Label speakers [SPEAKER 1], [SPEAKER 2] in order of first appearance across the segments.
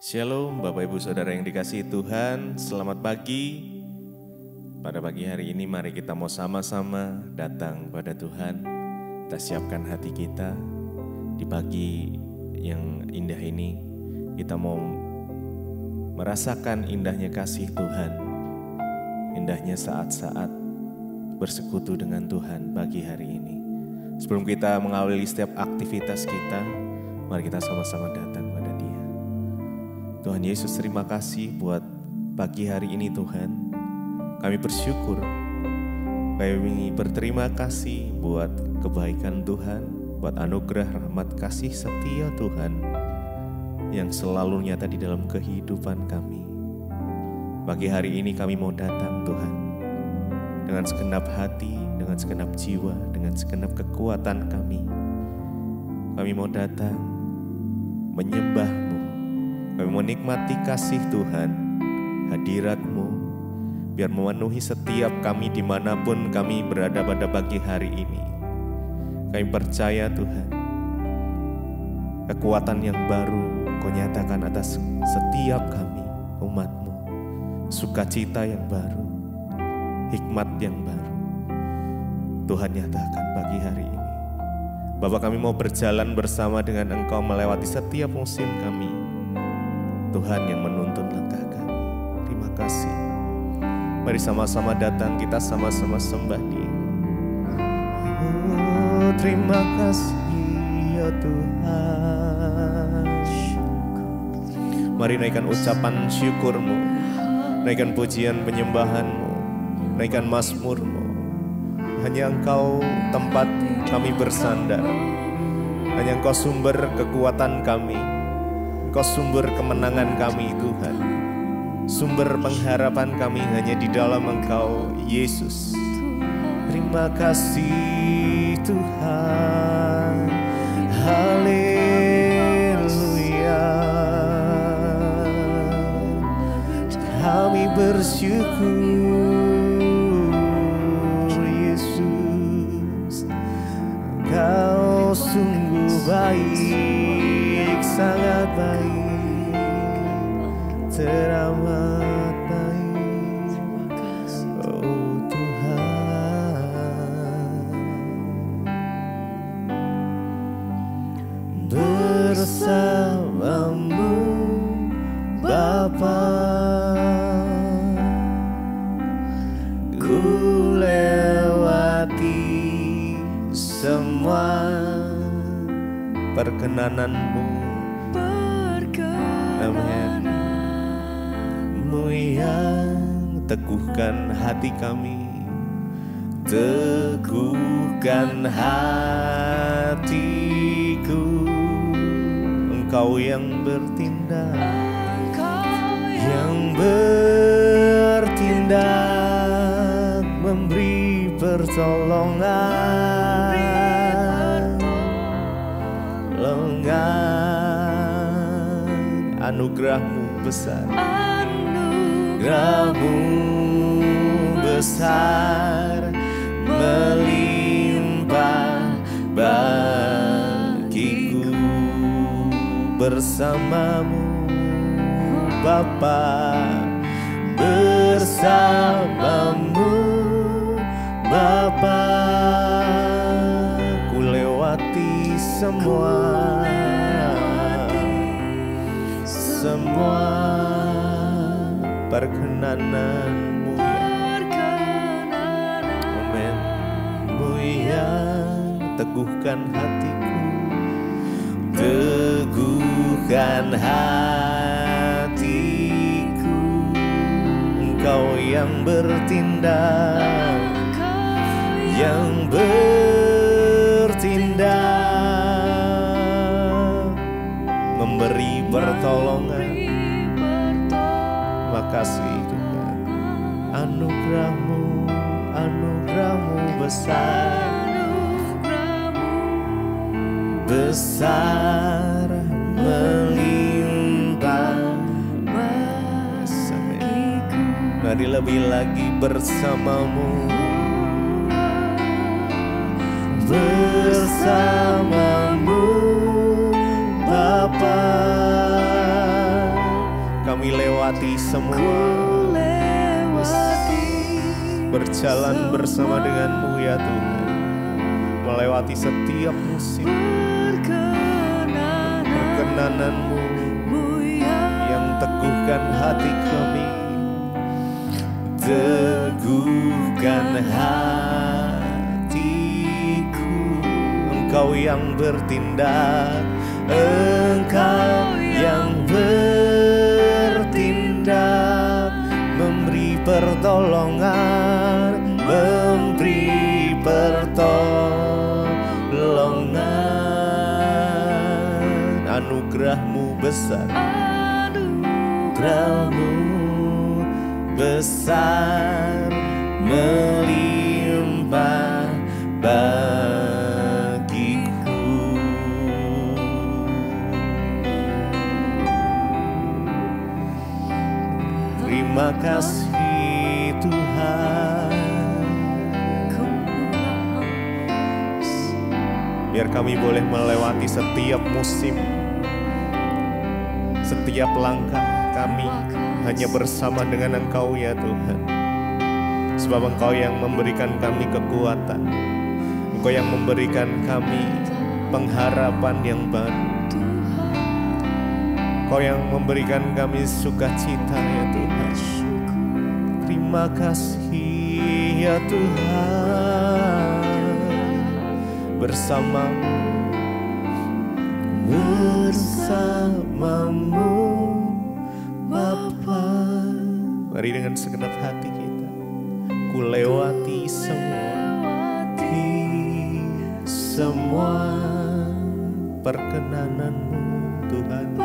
[SPEAKER 1] Shalom Bapak Ibu Saudara yang dikasihi Tuhan, selamat pagi. Pada pagi hari ini mari kita mau sama-sama datang pada Tuhan. Kita siapkan hati kita di pagi yang indah ini. Kita mau merasakan indahnya kasih Tuhan. Indahnya saat-saat bersekutu dengan Tuhan pagi hari ini. Sebelum kita mengawali setiap aktivitas kita, mari kita sama-sama datang pada Dia. Tuhan Yesus, terima kasih buat pagi hari ini Tuhan. Kami bersyukur, kami berterima kasih buat kebaikan Tuhan, buat anugerah rahmat kasih setia Tuhan yang selalu nyata di dalam kehidupan kami. Pagi hari ini kami mau datang Tuhan, dengan segenap hati, dengan segenap jiwa, dengan segenap kekuatan kami. Kami mau datang menyembah-Mu. Kami menikmati kasih Tuhan, hadirat-Mu, biar memenuhi setiap kami dimanapun kami berada pada pagi hari ini. Kami percaya Tuhan, kekuatan yang baru Kau nyatakan atas setiap kami, umat-Mu. Sukacita yang baru, hikmat yang baru, Tuhan nyatakan pagi hari ini. Bapak, kami mau berjalan bersama dengan Engkau melewati setiap musim kami. Tuhan yang menuntun langkah kami. Terima kasih. Mari sama-sama datang, kita sama-sama sembah Dia. Oh, terima kasih ya Tuhan. Mari naikkan ucapan syukur-Mu, naikkan pujian penyembahan-Mu, naikkan mazmur-Mu. Hanya Engkau tempat kami bersandar. Hanya Engkau sumber kekuatan kami. Engkau sumber kemenangan kami Tuhan. Sumber pengharapan kami hanya di dalam Engkau Yesus. Terima kasih Tuhan. Haleluya. Kami bersyukur Yesus. Engkau sungguh baik, sangat baik, teramat baik, oh Tuhan. Bersama-Mu Bapa, ku lewati semua perkenanan-Mu. Amin. Mu yang teguhkan hati kami, teguhkan hatiku. Engkau yang bertindak, memberi pertolongan, anugerah-Mu besar, anugerah-Mu besar, melimpah bagiku. Bersama-Mu Bapa, bersama-Mu Bapa, ku lewati semua perkenanan-Mu ya. Amin. Mu yang teguhkan hatiku, teguhkan hatiku. Engkau yang bertindak, memberi pertolongan. Makasih Tuhan. Anugerah-Mu besar, melimpah. Mari lebih lagi bersama-Mu, bersama-Mu Bapa. kami lewati semua, berjalan bersama denganmu ya Tuhan, melewati setiap musim perkenananmu yang teguhkan hati kami, teguhkan hatiku. Engkau yang bertindak, Engkau yang bertindak, memberi pertolongan, memberi pertolongan. Anugerah-Mu besar, anugerah-Mu besar, melimpah bagiku. Terima kasih Tuhan. Biar kami boleh melewati setiap musim, setiap langkah kami hanya bersama dengan Engkau ya Tuhan. Sebab Engkau yang memberikan kami kekuatan, Engkau yang memberikan kami pengharapan yang baru, Engkau yang memberikan kami sukacita ya Tuhan. Terima kasih ya Tuhan. Bersamamu, bersamamu Bapa. Mari dengan segenap hati kita, ku lewati semua perkenanan-Mu Tuhan.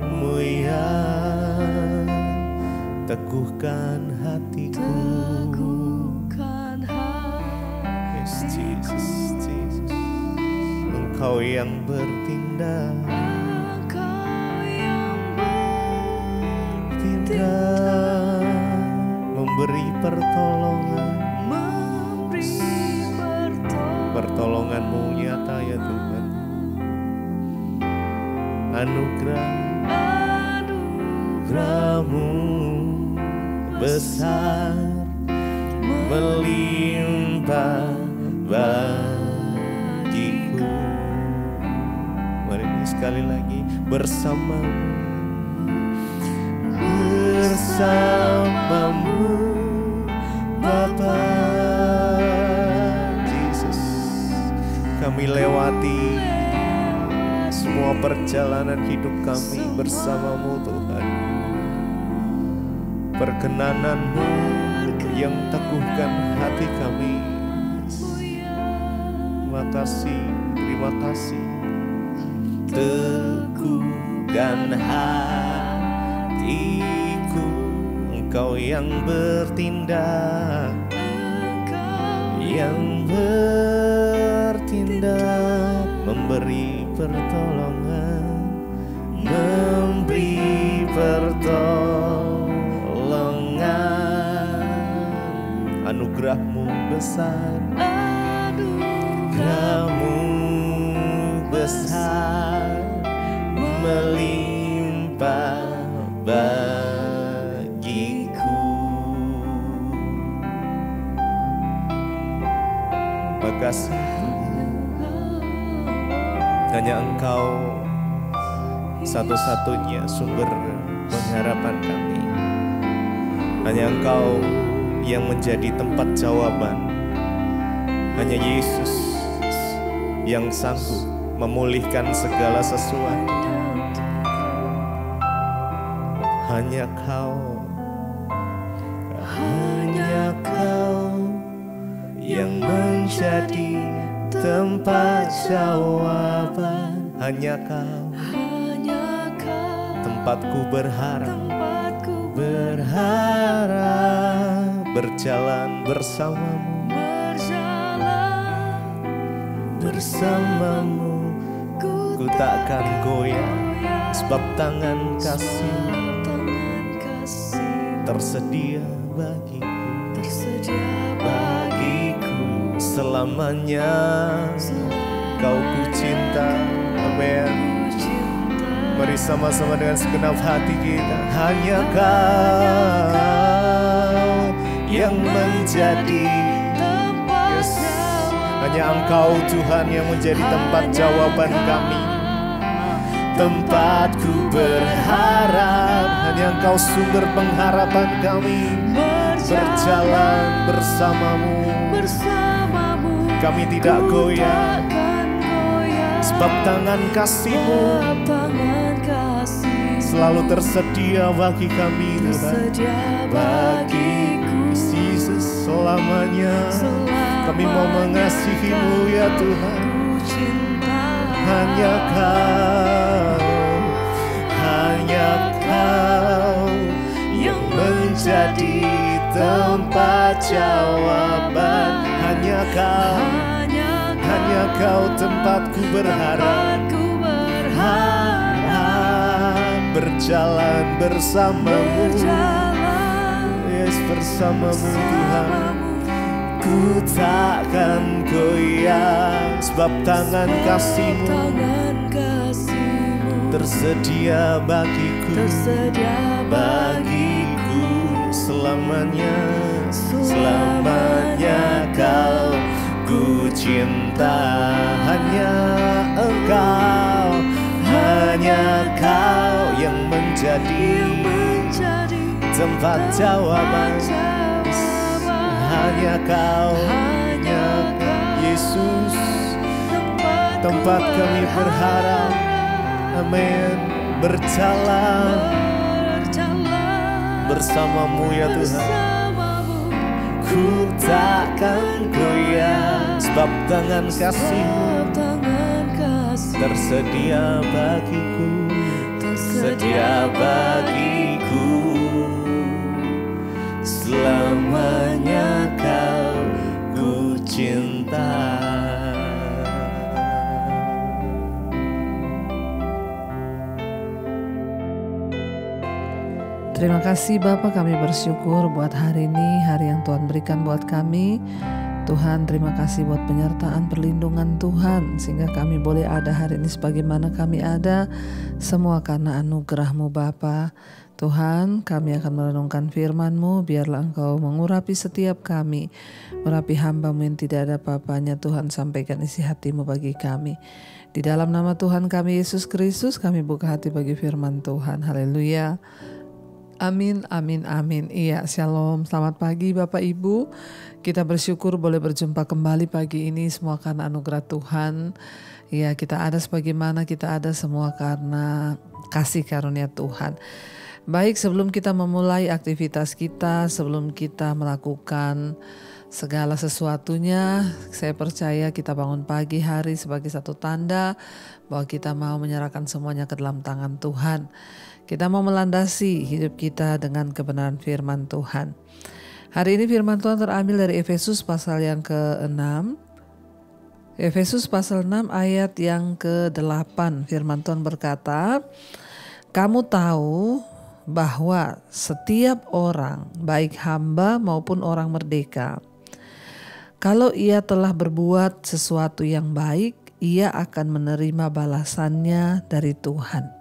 [SPEAKER 1] Mu yang teguhkan hatiku. Yes, Jesus, Jesus. Engkau yang bertindak, memberi pertolongan, pertolongan-Mu nyata ya Tuhan. Anugerah-Mu besar, melimpah bagiku. Mari sekali lagi, bersamamu, bersamamu Bapa. Yesus, kami lewati semua perjalanan hidup kami bersama-Mu Tuhan. Perkenanan-Mu yang teguhkan hati kami. Terima kasih, terima kasih. Teguhkan hatiku, Engkau yang bertindak, yang bertindak, memberi pertolongan, memberi pertolongan. Anugerah-Mu besar, anugerah-Mu besar, melimpah bagiku. Makasih Tuhan, hanya Engkau satu-satunya sumber pengharapan kami. Hanya Engkau yang menjadi tempat jawaban. Hanya Yesus yang sanggup memulihkan segala sesuatu. Hanya Kau yang menjadi tempat jawaban. Hanya Kau tempatku berharap, berjalan bersamamu, ku takkan goyah, sebab tangan kasih tersedia bagiku selamanya. Kau ku cinta, amin. Mari sama-sama dengan segenap hati kita. Hanya Kau yang menjadi tempat, hanya Engkau Tuhan yang menjadi tempat jawaban kami, tempatku berharap. Hanya Engkau sumber pengharapan kami. Berjalan bersamamu, kami tidak goyah, sebab tangan kasih-Mu selalu tersedia bagi kami, Tuhan. Bagiku Yesus selamanya kami mau mengasihi-Mu ya Tuhan. Hanya Kau yang menjadi tempat jawaban. Hanya Kau tempatku berharap. Berjalan bersamamu, yes, bersamamu Tuhan. Ku takkan goyah, sebab tangan kasih-Mu tersedia bagiku selamanya. Selamanya Kau ku cinta. Hanya Kau yang menjadi tempat jawaban. Hanya Kau, Yesus, tempat kami berharap. Amin. Berjalan bersamamu ya Tuhan. Ku takkan goyah, sebab tangan kasih-Mu tersedia bagiku, tersedia bagiku. Selamanya Kau ku cinta.
[SPEAKER 2] Terima kasih Bapa, kami bersyukur buat hari ini, hari yang Tuhan berikan buat kami. Tuhan, terima kasih buat penyertaan perlindungan Tuhan, sehingga kami boleh ada hari ini sebagaimana kami ada, semua karena anugerah-Mu Bapa. Tuhan, kami akan merenungkan firman-Mu, biarlah Engkau mengurapi setiap kami, mengurapi hamba-Mu yang tidak ada apa-apanya. Tuhan, sampaikan isi hati-Mu bagi kami. Di dalam nama Tuhan kami Yesus Kristus, kami buka hati bagi firman Tuhan. Haleluya. Amin, amin, amin. Iya, shalom. Selamat pagi Bapak Ibu. Kita bersyukur boleh berjumpa kembali pagi ini, semua karena anugerah Tuhan. Ya, kita ada sebagaimana kita ada semua karena kasih karunia Tuhan. Baik, sebelum kita memulai aktivitas kita, sebelum kita melakukan segala sesuatunya, saya percaya kita bangun pagi hari sebagai satu tanda bahwa kita mau menyerahkan semuanya ke dalam tangan Tuhan. Kita mau melandasi hidup kita dengan kebenaran firman Tuhan. Hari ini firman Tuhan terambil dari Efesus pasal yang ke-6. Efesus pasal 6 ayat yang ke-8. Firman Tuhan berkata, "Kamu tahu bahwa setiap orang, baik hamba maupun orang merdeka, kalau ia telah berbuat sesuatu yang baik, ia akan menerima balasannya dari Tuhan."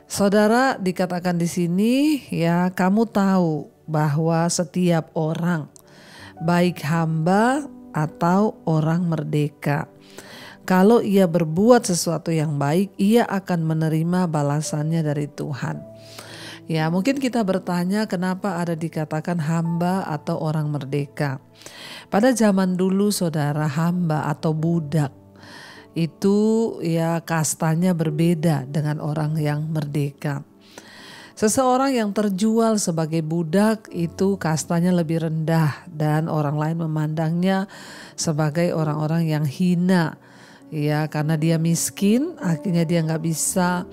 [SPEAKER 2] Saudara, dikatakan di sini ya, kamu tahu bahwa setiap orang, baik hamba atau orang merdeka, kalau ia berbuat sesuatu yang baik, ia akan menerima balasannya dari Tuhan. Ya, mungkin kita bertanya kenapa ada dikatakan hamba atau orang merdeka. Pada zaman dulu saudara, hamba atau budak itu ya kastanya berbeda dengan orang yang merdeka. Seseorang yang terjual sebagai budak itu kastanya lebih rendah dan orang lain memandangnya sebagai orang-orang yang hina. Ya, karena dia miskin, akhirnya dia nggak bisa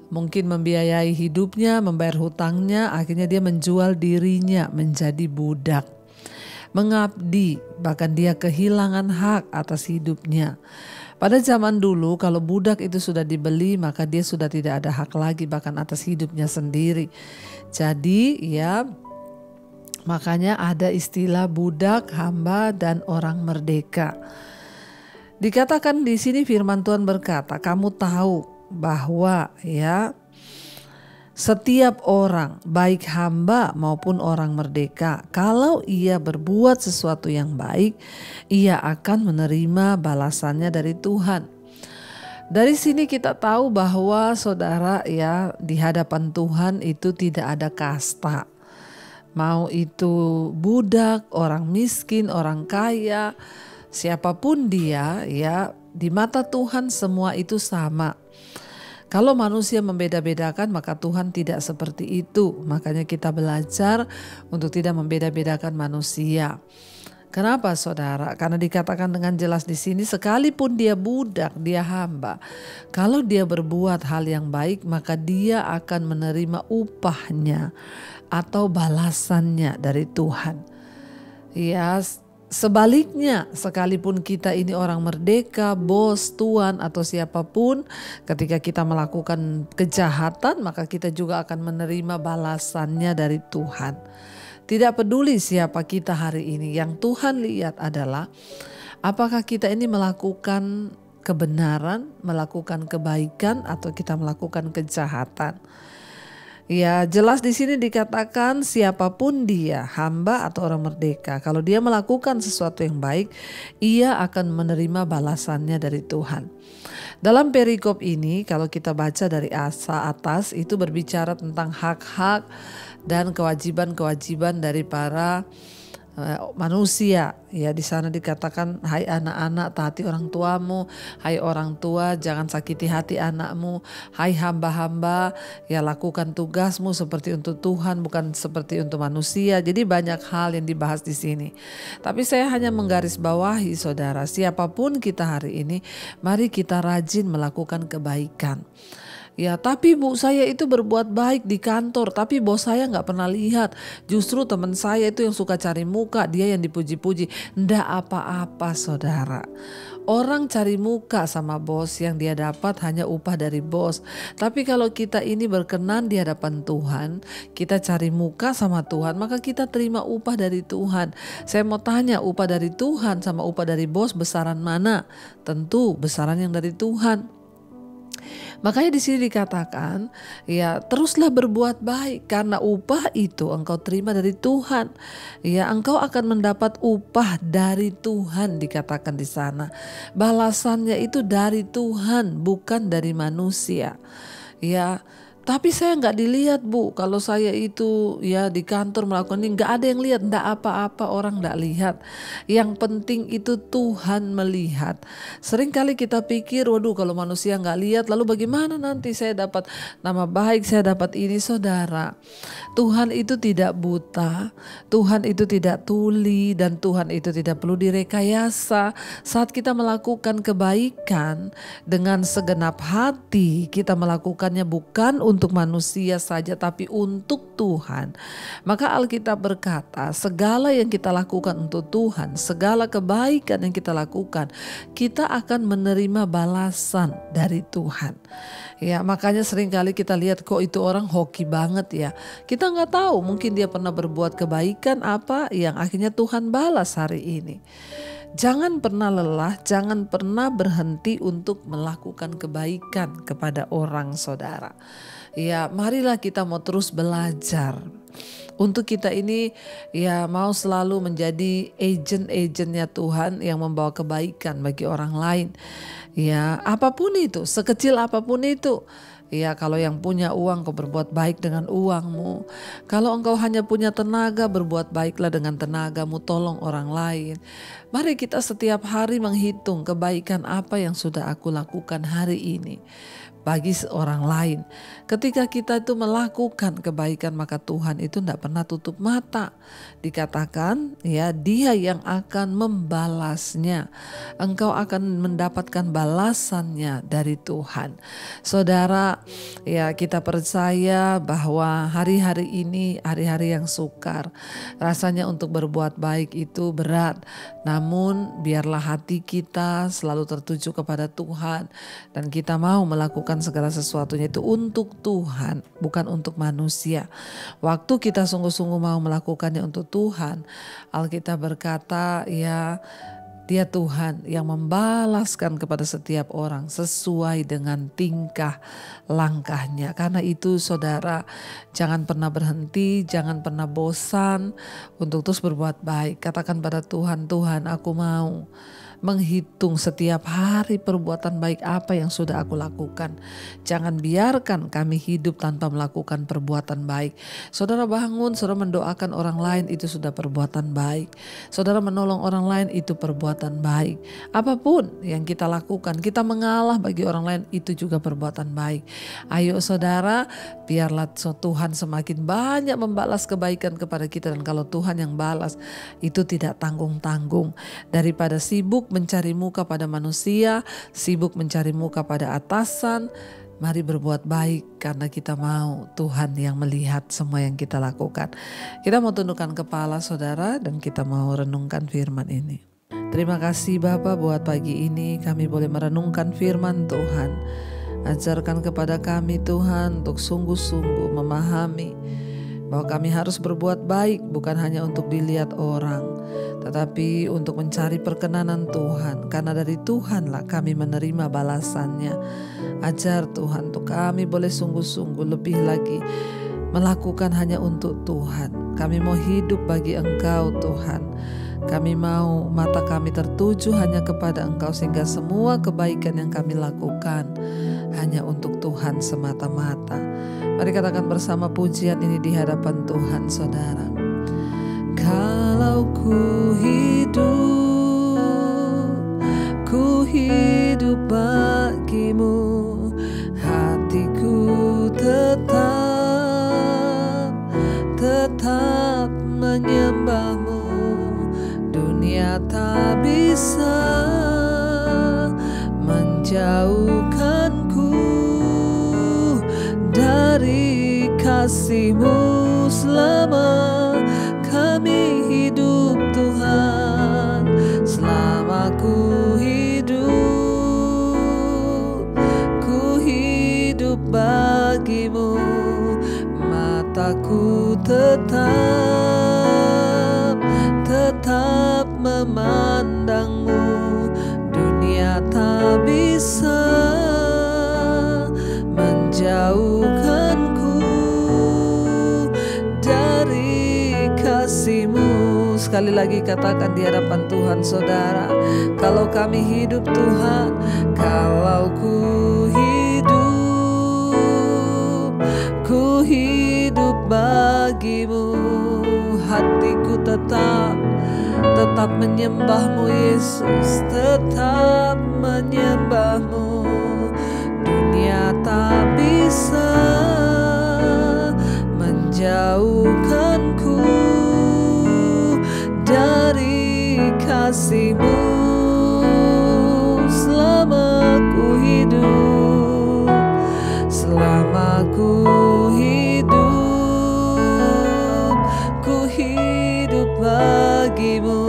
[SPEAKER 2] mungkin membiayai hidupnya, membayar hutangnya, akhirnya dia menjual dirinya menjadi budak. Mengabdi, bahkan dia kehilangan hak atas hidupnya. Pada zaman dulu kalau budak itu sudah dibeli, maka dia sudah tidak ada hak lagi bahkan atas hidupnya sendiri. Jadi ya, makanya ada istilah budak, hamba, dan orang merdeka. Dikatakan di sini firman Tuhan berkata, kamu tahu bahwa ya setiap orang, baik hamba maupun orang merdeka, kalau ia berbuat sesuatu yang baik, ia akan menerima balasannya dari Tuhan. Dari sini kita tahu bahwa saudara ya, di hadapan Tuhan itu tidak ada kasta. Mau itu budak, orang miskin, orang kaya, siapapun dia ya, di mata Tuhan semua itu sama. Kalau manusia membeda-bedakan, maka Tuhan tidak seperti itu. Makanya kita belajar untuk tidak membeda-bedakan manusia. Kenapa saudara? Karena dikatakan dengan jelas di sini, sekalipun dia budak, dia hamba, kalau dia berbuat hal yang baik, maka dia akan menerima upahnya atau balasannya dari Tuhan. Ya, sebaliknya, sekalipun kita ini orang merdeka, bos, tuan atau siapapun, ketika kita melakukan kejahatan, maka kita juga akan menerima balasannya dari Tuhan. Tidak peduli siapa kita hari ini, yang Tuhan lihat adalah apakah kita ini melakukan kebenaran, melakukan kebaikan, atau kita melakukan kejahatan. Ya, jelas di sini dikatakan siapapun dia, hamba atau orang merdeka, kalau dia melakukan sesuatu yang baik, ia akan menerima balasannya dari Tuhan. Dalam perikop ini, kalau kita baca dari atas, itu berbicara tentang hak-hak dan kewajiban-kewajiban dari para manusia. Ya, di sana dikatakan, hai anak-anak, taati orang tuamu, hai orang tua, jangan sakiti hati anakmu, hai hamba-hamba, ya lakukan tugasmu seperti untuk Tuhan, bukan seperti untuk manusia. Jadi banyak hal yang dibahas di sini. Tapi saya hanya menggarisbawahi saudara, siapapun kita hari ini, mari kita rajin melakukan kebaikan. Ya, tapi bu, saya itu berbuat baik di kantor, tapi bos saya nggak pernah lihat. Justru teman saya itu yang suka cari muka, dia yang dipuji-puji. Ndak apa-apa saudara. Orang cari muka sama bos, yang dia dapat hanya upah dari bos. Tapi kalau kita ini berkenan di hadapan Tuhan, kita cari muka sama Tuhan, maka kita terima upah dari Tuhan. Saya mau tanya, upah dari Tuhan sama upah dari bos besaran mana? Tentu besaran yang dari Tuhan. Makanya di sini dikatakan, ya teruslah berbuat baik karena upah itu engkau terima dari Tuhan. Ya, engkau akan mendapat upah dari Tuhan, dikatakan di sana. Balasannya itu dari Tuhan, bukan dari manusia. Ya, tapi saya nggak dilihat bu, kalau saya itu ya di kantor melakukan ini, nggak ada yang lihat, nggak apa-apa, orang nggak lihat. Yang penting itu Tuhan melihat. Seringkali kita pikir, waduh kalau manusia nggak lihat, lalu bagaimana nanti saya dapat nama baik, saya dapat ini. Saudara, Tuhan itu tidak buta, Tuhan itu tidak tuli, dan Tuhan itu tidak perlu direkayasa. Saat kita melakukan kebaikan dengan segenap hati, kita melakukannya bukan untuk manusia saja, tapi untuk Tuhan. Maka Alkitab berkata, segala yang kita lakukan untuk Tuhan, segala kebaikan yang kita lakukan, kita akan menerima balasan dari Tuhan. Ya, makanya seringkali kita lihat kok itu orang hoki banget ya. Kita nggak tahu, mungkin dia pernah berbuat kebaikan apa yang akhirnya Tuhan balas hari ini. Jangan pernah lelah, jangan pernah berhenti untuk melakukan kebaikan kepada orang saudara. Ya, marilah kita mau terus belajar. Untuk kita ini ya mau selalu menjadi agent-agentnya Tuhan yang membawa kebaikan bagi orang lain. Ya, apapun itu, sekecil apapun itu. Ya, kalau yang punya uang, kau berbuat baik dengan uangmu. Kalau engkau hanya punya tenaga, berbuat baiklah dengan tenagamu, tolong orang lain. Mari kita setiap hari menghitung kebaikan apa yang sudah aku lakukan hari ini bagi orang lain. Ketika kita itu melakukan kebaikan, maka Tuhan itu tidak pernah tutup mata. Dikatakan ya, Dia yang akan membalasnya. Engkau akan mendapatkan balasannya dari Tuhan. Saudara, ya kita percaya bahwa hari-hari ini hari-hari yang sukar. Rasanya untuk berbuat baik itu berat. Namun biarlah hati kita selalu tertuju kepada Tuhan, dan kita mau melakukan segala sesuatunya itu untuk Tuhan, bukan untuk manusia. Waktu kita sungguh-sungguh mau melakukannya untuk Tuhan, Alkitab berkata ya, Dia Tuhan yang membalaskan kepada setiap orang sesuai dengan tingkah langkahnya. Karena itu saudara, jangan pernah berhenti, jangan pernah bosan untuk terus berbuat baik. Katakan pada Tuhan, Tuhan aku mau menghitung setiap hari perbuatan baik apa yang sudah aku lakukan. Jangan biarkan kami hidup tanpa melakukan perbuatan baik. Saudara bangun, saudara mendoakan orang lain, itu sudah perbuatan baik. Saudara menolong orang lain, itu perbuatan baik. Apapun yang kita lakukan, kita mengalah bagi orang lain, itu juga perbuatan baik. Ayo saudara, biarlah Tuhan semakin banyak membalas kebaikan kepada kita. Dan kalau Tuhan yang balas, itu tidak tanggung-tanggung. Daripada sibuk mencari muka pada manusia, sibuk mencari muka pada atasan, mari berbuat baik karena kita mau Tuhan yang melihat semua yang kita lakukan. Kita mau tundukkan kepala saudara dan kita mau renungkan firman ini. Terima kasih Bapa buat pagi ini kami boleh merenungkan firman Tuhan. Ajarkan kepada kami Tuhan untuk sungguh-sungguh memahami bahwa kami harus berbuat baik bukan hanya untuk dilihat orang, tetapi untuk mencari perkenanan Tuhan. Karena dari Tuhanlah kami menerima balasannya. Ajar Tuhan untuk kami boleh sungguh-sungguh lebih lagi melakukan hanya untuk Tuhan. Kami mau hidup bagi Engkau Tuhan. Kami mau mata kami tertuju hanya kepada Engkau sehingga semua kebaikan yang kami lakukan hanya untuk Tuhan semata-mata. Mari katakan bersama pujian ini di hadapan Tuhan saudara. Kalau ku hidup bagimu, hatiku tetap menyembahmu. Dunia tak bisa menjauhkanku dari kasih-Mu. Selama kami hidup Tuhan, selama ku hidup bagimu. Mataku tetap memandangmu. Dunia tak bisa menjauhkanku dari kasih-Mu. Sekali lagi katakan di hadapan Tuhan saudara, kalau kami hidup Tuhan, kalau ku hidup bagimu, hatiku tetap menyembahmu Yesus, tetap menyembahmu. Dunia tak bisa menjauhkanku dari kasih-Mu. Selama ku hidup bagimu.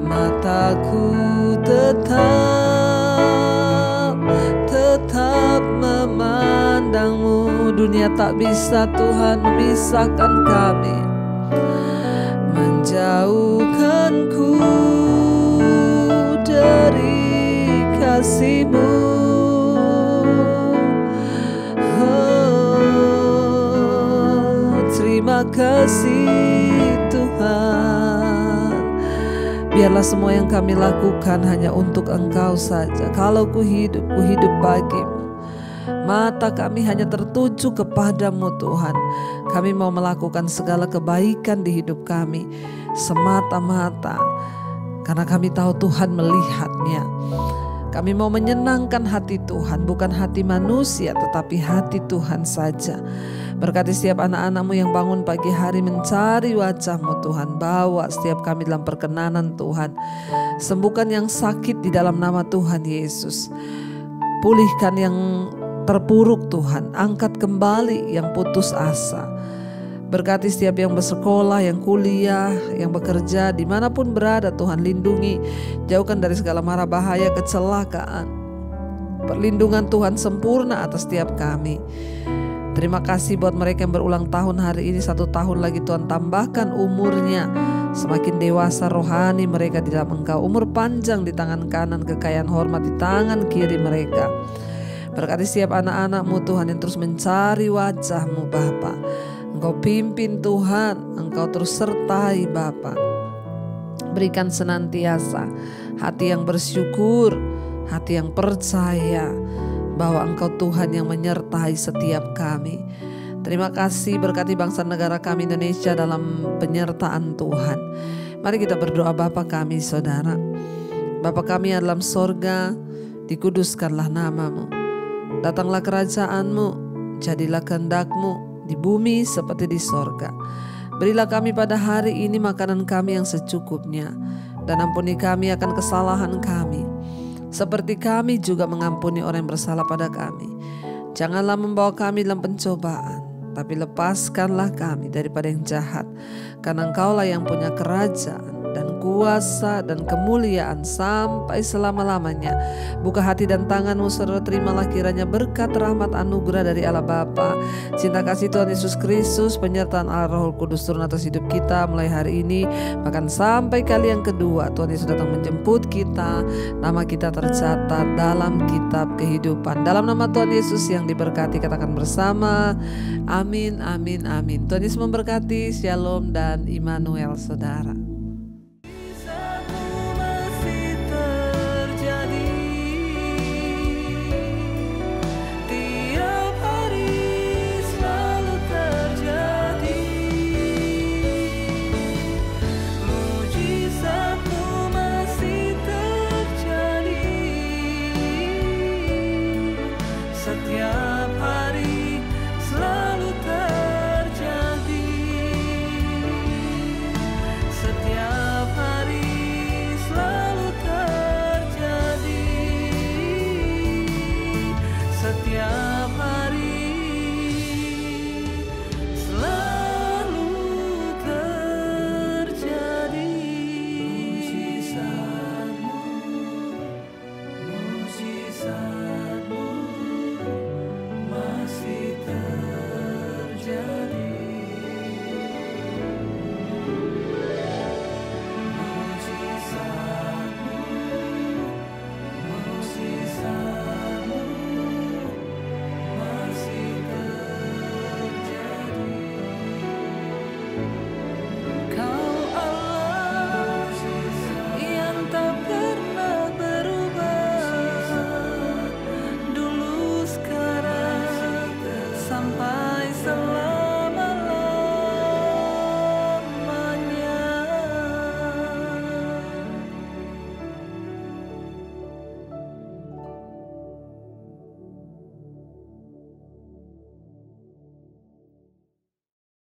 [SPEAKER 2] Mataku tetap memandangmu. Dunia tak bisa Tuhan memisahkan kami, menjauhkanku dari kasih-Mu. Terima kasih Tuhan. Biarlah semua yang kami lakukan hanya untuk Engkau saja. Kalau ku hidup bagimu. Mata kami hanya tertuju kepadamu Tuhan. Kami mau melakukan segala kebaikan di hidup kami semata-mata karena kami tahu Tuhan melihatnya. Kami mau menyenangkan hati Tuhan, bukan hati manusia tetapi hati Tuhan saja. Berkati setiap anak-anak-Mu yang bangun pagi hari mencari wajah-Mu Tuhan. Bawa setiap kami dalam perkenanan Tuhan. Sembuhkan yang sakit di dalam nama Tuhan Yesus. Pulihkan yang terpuruk Tuhan. Angkat kembali yang putus asa. Berkati setiap yang bersekolah, yang kuliah, yang bekerja, dimanapun berada Tuhan lindungi. Jauhkan dari segala mara bahaya, kecelakaan. Perlindungan Tuhan sempurna atas setiap kami. Terima kasih buat mereka yang berulang tahun hari ini, 1 tahun lagi Tuhan tambahkan umurnya Semakin dewasa rohani mereka di dalam Engkau, umur panjang di tangan kanan, kekayaan hormat di tangan kiri mereka. Berkati setiap anak-anak-Mu Tuhan yang terus mencari wajah-Mu Bapa. Engkau pimpin Tuhan, Engkau terus sertai Bapa. Berikan senantiasa hati yang bersyukur, hati yang percaya bahwa Engkau Tuhan yang menyertai setiap kami. Terima kasih, berkati bangsa negara kami Indonesia dalam penyertaan Tuhan. Mari kita berdoa. Bapa kami Saudara, Bapa kami yang dalam sorga, dikuduskanlah nama-Mu. Datanglah kerajaan-Mu, jadilah kehendak-Mu di bumi seperti di sorga. Berilah kami pada hari ini makanan kami yang secukupnya, dan ampuni kami akan kesalahan kami, seperti kami juga mengampuni orang yang bersalah pada kami. Janganlah membawa kami dalam pencobaan, tapi lepaskanlah kami daripada yang jahat. Karena Engkaulah yang punya kerajaan dan kuasa dan kemuliaan sampai selama-lamanya. Buka hati dan tangan-Mu, saudara, terimalah kiranya berkat, rahmat, anugerah dari Allah Bapa, cinta kasih Tuhan Yesus Kristus, penyertaan Allah Roh Kudus turun atas hidup kita mulai hari ini, bahkan sampai kali yang kedua Tuhan Yesus datang menjemput kita. Nama kita tercatat dalam kitab kehidupan. Dalam nama Tuhan Yesus yang diberkati, katakan bersama, amin, amin, amin. Tuhan Yesus memberkati. Shalom dan Immanuel, saudara.